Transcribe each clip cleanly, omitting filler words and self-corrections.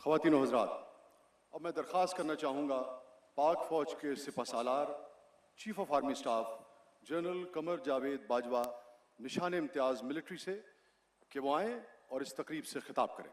خواتین و حضرات، اب میں درخواست کرنا چاہوں گا پاک فوج کے سپہ سالار chief of army staff general Qamar Javed Bajwa Nishan Imtiaz military سے کہ وہ آئیں اور اس تقریب سے خطاب کریں۔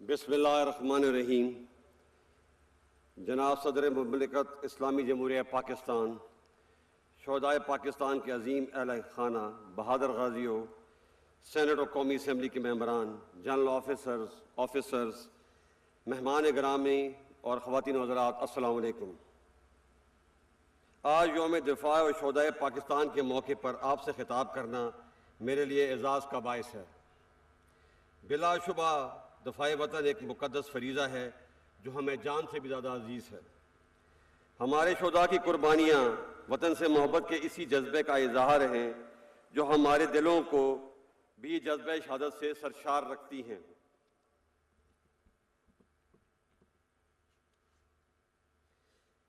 بسم اللہ الرحمن الرحیم۔ جناب صدر مملکت اسلامی جمہوریہ پاکستان، شہدائے پاکستان کے عظیم اہل خانہ، بہادر غازیوں، سینٹ اور قومی اسمبلی کے ممبران، جنرل آفیسرز، مہمان گرامی اور خواتین و حضرات، السلام علیکم۔ آج یوم دفاع و شہدائے پاکستان کے موقع پر آپ سے خطاب کرنا میرے لیے اعزاز کا باعث ہے۔ بلا شبہ دفاع وطن ایک مقدس فریضہ ہے جو ہمیں جان سے بھی زیادہ عزیز ہے۔ ہمارے شہداء کی قربانیاں وطن سے محبت کے اسی جذبے کا اظہار ہیں جو ہمارے دلوں کو بھی جذبہ شہادت سے سرشار رکھتی ہیں۔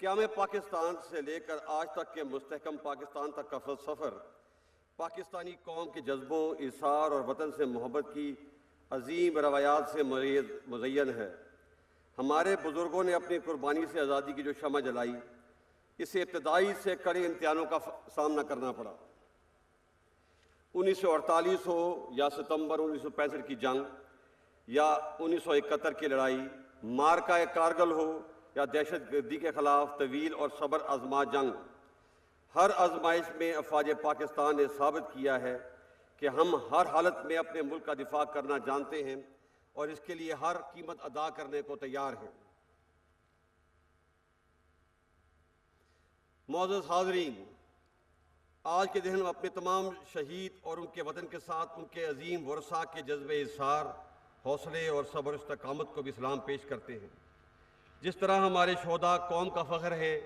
قیام پاکستان سے لے کر آج تک کے مستحکم پاکستان تک کا سفر پاکستانی قوم کے جذبوں، ایثار اور وطن سے محبت کی عظیم روایات سے مزین ہے۔ ہمارے بزرگوں نے اپنی قربانی سے آزادی کی جو شمع جلائی، اسے ابتدائی سے کڑے امتحانوں کا سامنا کرنا پڑا۔ 1948 ہو یا ستمبر 1965 کی جنگ یا 1971 کی لڑائی، مارکہ کارگل ہو یا دہشت گردی کے خلاف طویل اور صبر آزما جنگ، ہر آزمائش میں افواج پاکستان نے ثابت کیا ہے کہ ہم ہر حالت میں اپنے ملک کا دفاع کرنا جانتے ہیں اور اس کے لیے ہر قیمت ادا کرنے کو تیار ہیں۔ معزز حاضرین، آج کے دن ہم اپنے تمام شہید اور ان کے وطن کے ساتھ ان کے عظیم ورثاء کے جذبے اظہار، حوصلے اور صبر و استقامت کو بھی سلام پیش کرتے ہیں۔ جس طرح ہمارے شہداء قوم کا فخر ہیں،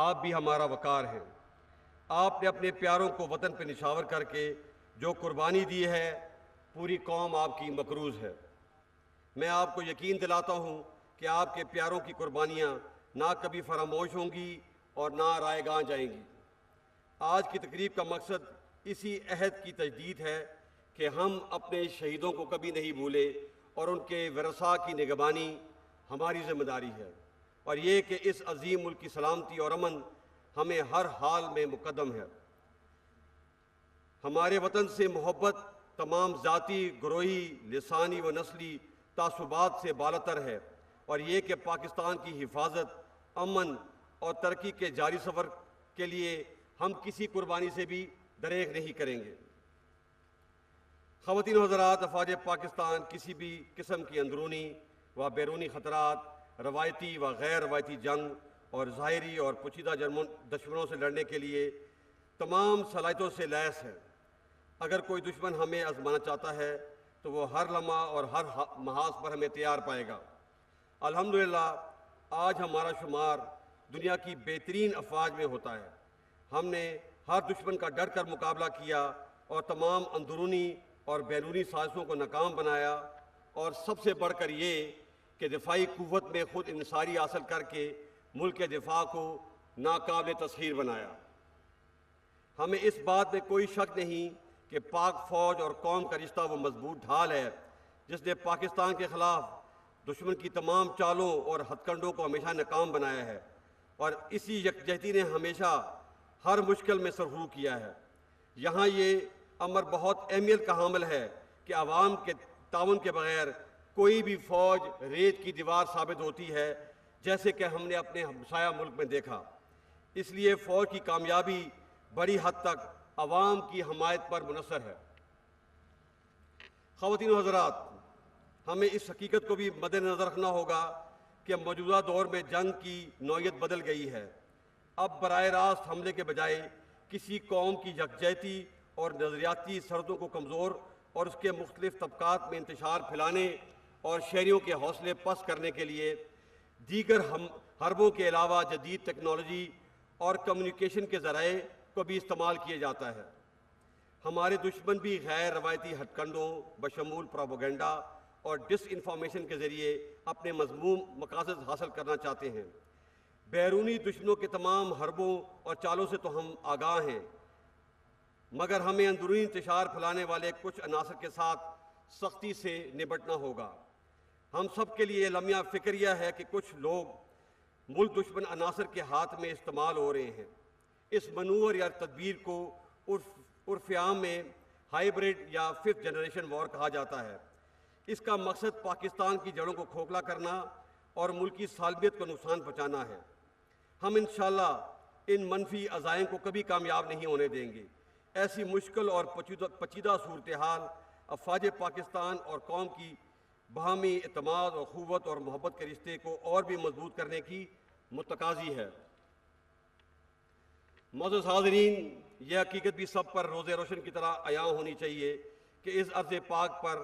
آپ بھی ہمارا وقار ہیں۔ آپ نے اپنے پیاروں کو وطن پہ نشاور کر کے جو قربانی دی ہے، پوری قوم آپ کی مقروض ہے۔ میں آپ کو یقین دلاتا ہوں کہ آپ کے پیاروں کی قربانیاں نہ کبھی فراموش ہوں گی اور نہ رائے گاں جائیں گی۔ آج کی تقریب کا مقصد اسی عہد کی تجدید ہے کہ ہم اپنے شہیدوں کو کبھی نہیں بھولے اور ان کے ورثاء کی نگہبانی ہماری ذمہ داری ہے، اور یہ کہ اس عظیم ملک کی سلامتی اور امن ہمیں ہر حال میں مقدم ہے۔ ہمارے وطن سے محبت تمام ذاتی، گروہی، لسانی و نسلی تعصبات سے بالاتر ہے، اور یہ کہ پاکستان کی حفاظت، امن اور ترقی کے جاری سفر کے لیے ہم کسی قربانی سے بھی دریغ نہیں کریں گے۔ خواتین و حضرات، افواج پاکستان کسی بھی قسم کی اندرونی و بیرونی خطرات، روایتی و غیر روایتی جنگ اور ظاہری اور پوشیدہ دشمنوں سے لڑنے کے لیے تمام صلاحیتوں سے لیس ہے۔ اگر کوئی دشمن ہمیں آزمانا چاہتا ہے تو وہ ہر لمحہ اور ہر محاذ پر ہمیں تیار پائے گا۔ الحمدللہ آج ہمارا شمار دنیا کی بہترین افواج میں ہوتا ہے۔ ہم نے ہر دشمن کا ڈر کر مقابلہ کیا اور تمام اندرونی اور بیرونی سازشوں کو ناکام بنایا، اور سب سے بڑھ کر یہ کہ دفاعی قوت میں خود انحصاری حاصل کر کے ملک کے دفاع کو ناقابل تسخیر بنایا۔ ہمیں اس بات میں کوئی شک نہیں کہ پاک فوج اور قوم کا رشتہ وہ مضبوط ڈھال ہے جس نے پاکستان کے خلاف دشمن کی تمام چالوں اور ہتھ کنڈوں کو ہمیشہ ناکام بنایا ہے، اور اسی یکجہتی نے ہمیشہ ہر مشکل میں سرخرو کیا ہے۔ یہاں یہ امر بہت اہمیت کا حامل ہے کہ عوام کے تعاون کے بغیر کوئی بھی فوج ریت کی دیوار ثابت ہوتی ہے، جیسے کہ ہم نے اپنے ہمسایہ ملک میں دیکھا۔ اس لیے فوج کی کامیابی بڑی حد تک عوام کی حمایت پر منحصر ہے۔ خواتین و حضرات، ہمیں اس حقیقت کو بھی مد نظر رکھنا ہوگا کہ موجودہ دور میں جنگ کی نوعیت بدل گئی ہے۔ اب براہ راست حملے کے بجائے کسی قوم کی یکجہتی اور نظریاتی سرحدوں کو کمزور اور اس کے مختلف طبقات میں انتشار پھیلانے اور شہریوں کے حوصلے پست کرنے کے لیے دیگر حربوں کے علاوہ جدید ٹیکنالوجی اور کمیونیکیشن کے ذرائع کو بھی استعمال کیا جاتا ہے۔ ہمارے دشمن بھی غیر روایتی ہتھ کنڈوں بشمول پروپیگنڈا اور ڈس انفارمیشن کے ذریعے اپنے مذموم مقاصد حاصل کرنا چاہتے ہیں۔ بیرونی دشمنوں کے تمام حربوں اور چالوں سے تو ہم آگاہ ہیں، مگر ہمیں اندرونی انتشار پھیلانے والے کچھ عناصر کے ساتھ سختی سے نمٹنا ہوگا۔ ہم سب کے لیے لمحہ فکریہ ہے کہ کچھ لوگ ملک دشمن عناصر کے ہاتھ میں استعمال ہو رہے ہیں۔ اس منور یا تدبیر کو عرف عام میں ہائیبرڈ یا ففتھ جنریشن وار کہا جاتا ہے۔ اس کا مقصد پاکستان کی جڑوں کو کھوکھلا کرنا اور ملکی سالمیت کو نقصان پہنچانا ہے۔ ہم انشاءاللہ ان منفی عزائم کو کبھی کامیاب نہیں ہونے دیں گے۔ ایسی مشکل اور پیچیدہ صورتحال افواج پاکستان اور قوم کی باہمی اعتماد اور اخوت اور محبت کے رشتے کو اور بھی مضبوط کرنے کی متقاضی ہے۔ معزز حاضرین، یہ حقیقت بھی سب پر روز روشن کی طرح عیاں ہونی چاہیے کہ اس ارض پاک پر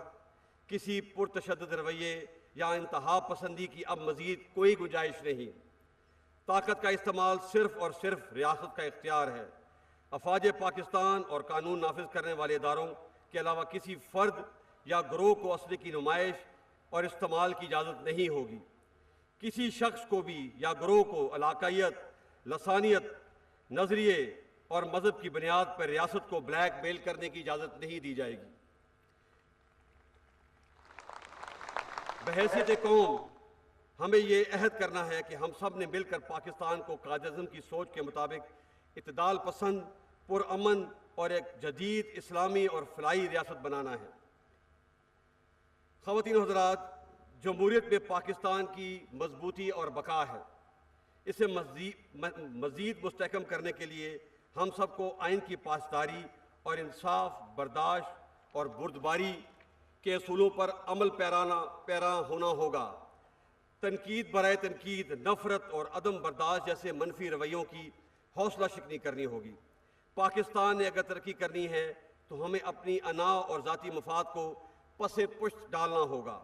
کسی پرتشدد رویے یا انتہا پسندی کی اب مزید کوئی گنجائش نہیں۔ طاقت کا استعمال صرف اور صرف ریاست کا اختیار ہے۔ افواج پاکستان اور قانون نافذ کرنے والے اداروں کے علاوہ کسی فرد یا گروہ کو اسلحے کی نمائش اور استعمال کی اجازت نہیں ہوگی۔ کسی شخص کو بھی یا گروہ کو علاقائیت، لسانیت، نظریے اور مذہب کی بنیاد پر ریاست کو بلیک میل کرنے کی اجازت نہیں دی جائے گی۔ بحیثیت قوم ہمیں یہ عہد کرنا ہے کہ ہم سب نے مل کر پاکستان کو قائد اعظم کی سوچ کے مطابق اعتدال پسند، پرامن اور ایک جدید اسلامی اور فلاحی ریاست بنانا ہے۔ خواتین و حضرات، جمہوریت میں پاکستان کی مضبوطی اور بقا ہے۔ اسے مزید مستحکم کرنے کے لیے ہم سب کو آئین کی پاسداری اور انصاف، برداشت اور بردباری کے اصولوں پر عمل پیرا ہونا ہوگا۔ تنقید برائے تنقید، نفرت اور عدم برداشت جیسے منفی رویوں کی حوصلہ شکنی کرنی ہوگی۔ پاکستان نے اگر ترقی کرنی ہے تو ہمیں اپنی انا اور ذاتی مفاد کو پس پشت ڈالنا ہوگا۔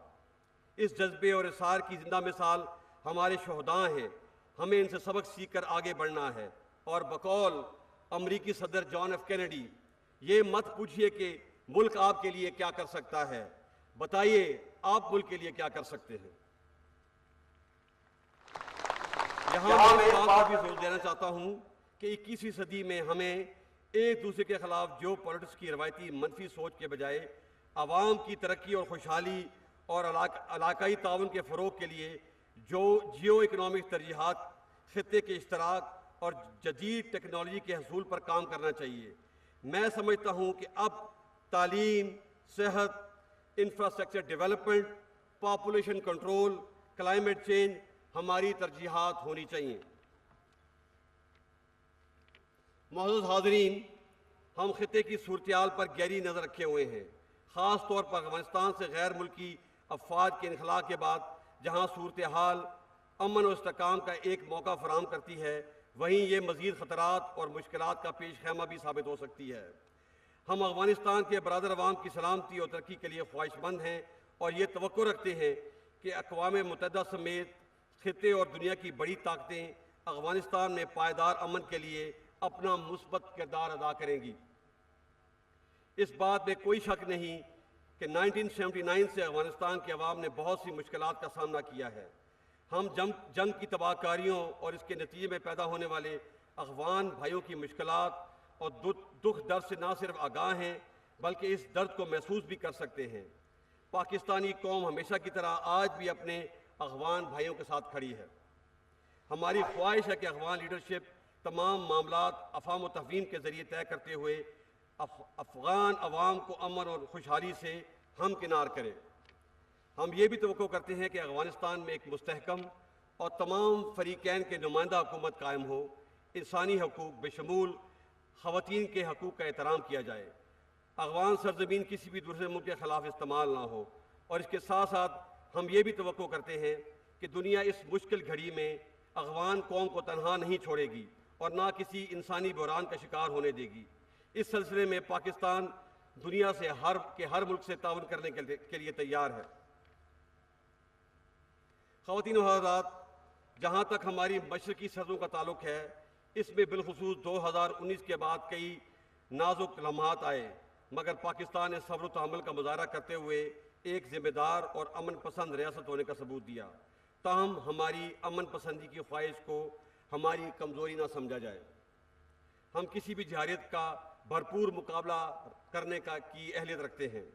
اس جذبے اور اصرار کی زندہ مثال ہمارے شہداء ہیں۔ ہمیں ان سے سبق سیکھ کر آگے بڑھنا ہے۔ اور بقول امریکی صدر جان ایف کینیڈی، یہ مت پوچھئے کہ ملک آپ کے لیے کیا کر سکتا ہے، بتائیے آپ ملک کے لیے کیا کر سکتے ہیں۔ یہاں میں اس بات پر بھی زور دینا چاہتا ہوں کہ 21ویں صدی میں ہمیں ایک دوسرے کے خلاف جیو پولیٹکس کی روایتی منفی سوچ کے بجائے عوام کی ترقی اور خوشحالی اور علاقائی تعاون کے فروغ کے لیے جو جیو اکنامک ترجیحات، خطے کے اشتراک اور جدید ٹیکنالوجی کے حصول پر کام کرنا چاہیے۔ میں سمجھتا ہوں کہ اب تعلیم، صحت، infrastructure development, population control, climate change ہماری ترجیحات ہونی چاہیے۔ معزز حاضرین، ہم خطے کی صورتحال پر گہری نظر رکھے ہوئے ہیں، خاص طور پر افغانستان سے غیر ملکی افواج کے انخلاء کے بعد جہاں صورتحال امن و استحکام کا ایک موقع فراہم کرتی ہے، وہیں یہ مزید خطرات اور مشکلات کا پیش خیمہ بھی ثابت ہو سکتی ہے۔ ہم افغانستان کے برادر عوام کی سلامتی اور ترقی کے لیے خواہش مند ہیں اور یہ توقع رکھتے ہیں کہ اقوام متحدہ سمیت خطے اور دنیا کی بڑی طاقتیں افغانستان میں پائیدار امن کے لیے اپنا مثبت کردار ادا کریں گی۔ اس بات میں کوئی شک نہیں کہ 1979 سے افغانستان کے عوام نے بہت سی مشکلات کا سامنا کیا ہے۔ ہم جنگ کی تباہ کاریوں اور اس کے نتیجے میں پیدا ہونے والے افغان بھائیوں کی مشکلات اور دکھ درد سے نہ صرف آگاہ ہیں بلکہ اس درد کو محسوس بھی کر سکتے ہیں۔ پاکستانی قوم ہمیشہ کی طرح آج بھی اپنے افغان بھائیوں کے ساتھ کھڑی ہے۔ ہماری خواہش ہے کہ افغان لیڈرشپ تمام معاملات افہام و تفہیم کے ذریعے طے کرتے ہوئے افغان عوام کو امن اور خوشحالی سے ہمکنار کرے۔ ہم یہ بھی توقع کرتے ہیں کہ افغانستان میں ایک مستحکم اور تمام فریقین کے نمائندہ حکومت قائم ہو، انسانی حقوق بشمول خواتین کے حقوق کا احترام کیا جائے، افغان سرزمین کسی بھی دوسرے ملک کے خلاف استعمال نہ ہو، اور اس کے ساتھ ساتھ ہم یہ بھی توقع کرتے ہیں کہ دنیا اس مشکل گھڑی میں افغان قوم کو تنہا نہیں چھوڑے گی اور نہ کسی انسانی بحران کا شکار ہونے دے گی۔ اس سلسلے میں پاکستان دنیا سے ہر ملک سے تعاون کرنے کے لیے تیار ہے۔ خواتین و حضرات، جہاں تک ہماری مشرقی سرحدوں کا تعلق ہے، اس میں بالخصوص 2019 کے بعد کئی نازک لمحات آئے، مگر پاکستان نے صبر و تحمل کا مظاہرہ کرتے ہوئے ایک ذمہ دار اور امن پسند ریاست ہونے کا ثبوت دیا۔ تاہم ہماری امن پسندی کی خواہش کو ہماری کمزوری نہ سمجھا جائے۔ ہم کسی بھی جارحیت کا بھرپور مقابلہ کرنے کی اہلیت رکھتے ہیں۔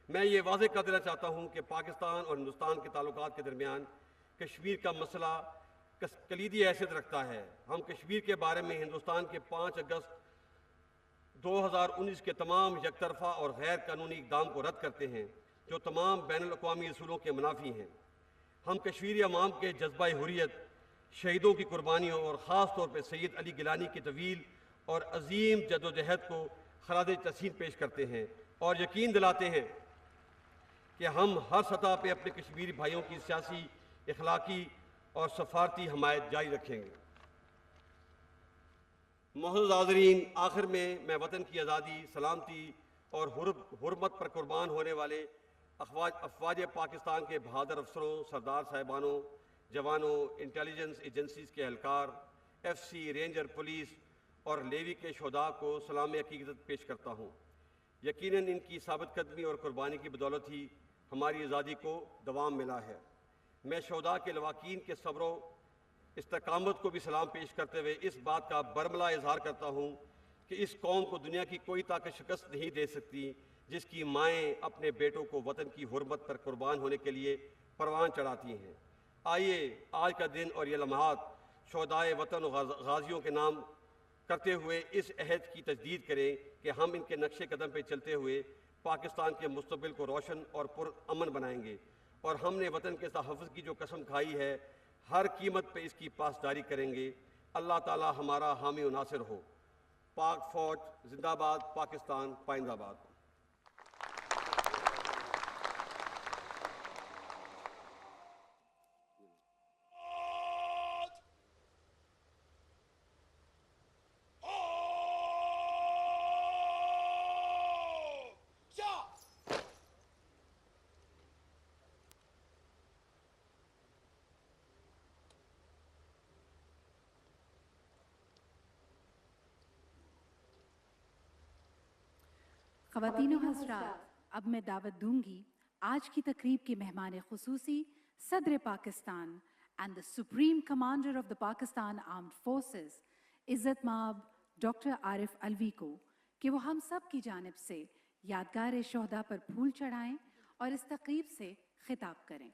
میں یہ واضح کر دینا چاہتا ہوں کہ پاکستان اور ہندوستان کے تعلقات کے درمیان کشمیر کا مسئلہ کلیدی حیثیت رکھتا ہے۔ ہم کشمیر کے بارے میں ہندوستان کے 5 اگست 2019 کے تمام یک طرفہ اور غیر قانونی اقدام کو رد کرتے ہیں جو تمام بین الاقوامی اصولوں کے منافی ہیں۔ ہم کشمیری عوام کے جذبہ حریت، شہیدوں کی قربانیوں اور خاص طور پہ سید علی گیلانی کی طویل اور عظیم جدوجہد کو خراج تحسین پیش کرتے ہیں اور یقین دلاتے ہیں کہ ہم ہر سطح پہ اپنے کشمیری بھائیوں کی سیاسی، اخلاقی اور سفارتی حمایت جاری رکھیں گے۔ معزز حاضرین، آخر میں وطن کی آزادی، سلامتی اور حرمت پر قربان ہونے والے افواج پاکستان کے بہادر افسروں، سردار صاحبانوں، جوانوں، انٹیلیجنس ایجنسیز کے اہلکار، ایف سی، رینجر، پولیس اور لیوی کے شہداء کو سلام عقیدت پیش کرتا ہوں۔ یقیناً ان کی ثابت قدمی اور قربانی کی بدولت ہی ہماری آزادی کو دوام ملا ہے۔ میں شہداء کے لواحقین کے صبر و استقامت کو بھی سلام پیش کرتے ہوئے اس بات کا برملا اظہار کرتا ہوں کہ اس قوم کو دنیا کی کوئی طاقت شکست نہیں دے سکتی جس کی مائیں اپنے بیٹوں کو وطن کی حرمت پر قربان ہونے کے لیے پروان چڑھاتی ہیں۔ آئیے آج کا دن اور یہ لمحات شہدائے وطن و غازیوں کے نام کرتے ہوئے اس عہد کی تجدید کریں کہ ہم ان کے نقش قدم پہ چلتے ہوئے پاکستان کے مستقبل کو روشن اور پرامن بنائیں گے، اور ہم نے وطن کے تحفظ کی جو قسم کھائی ہے ہر قیمت پہ اس کی پاسداری کریں گے۔ اللہ تعالی ہمارا حامی و ناصر ہو۔ پاک فوج زندہ باد، پاکستان پائندہ باد۔ خواتین و حضرات، اب میں دعوت دوں گی آج کی تقریب کے مہمان خصوصی صدر Pakistan and the Supreme Commander of the Pakistan Armed Forces عزت مآب ڈاکٹر عارف علوی کو کہ وہ ہم سب کی جانب سے یادگار شہداء پر پھول چڑھائیں اور اس تقریب سے خطاب کریں۔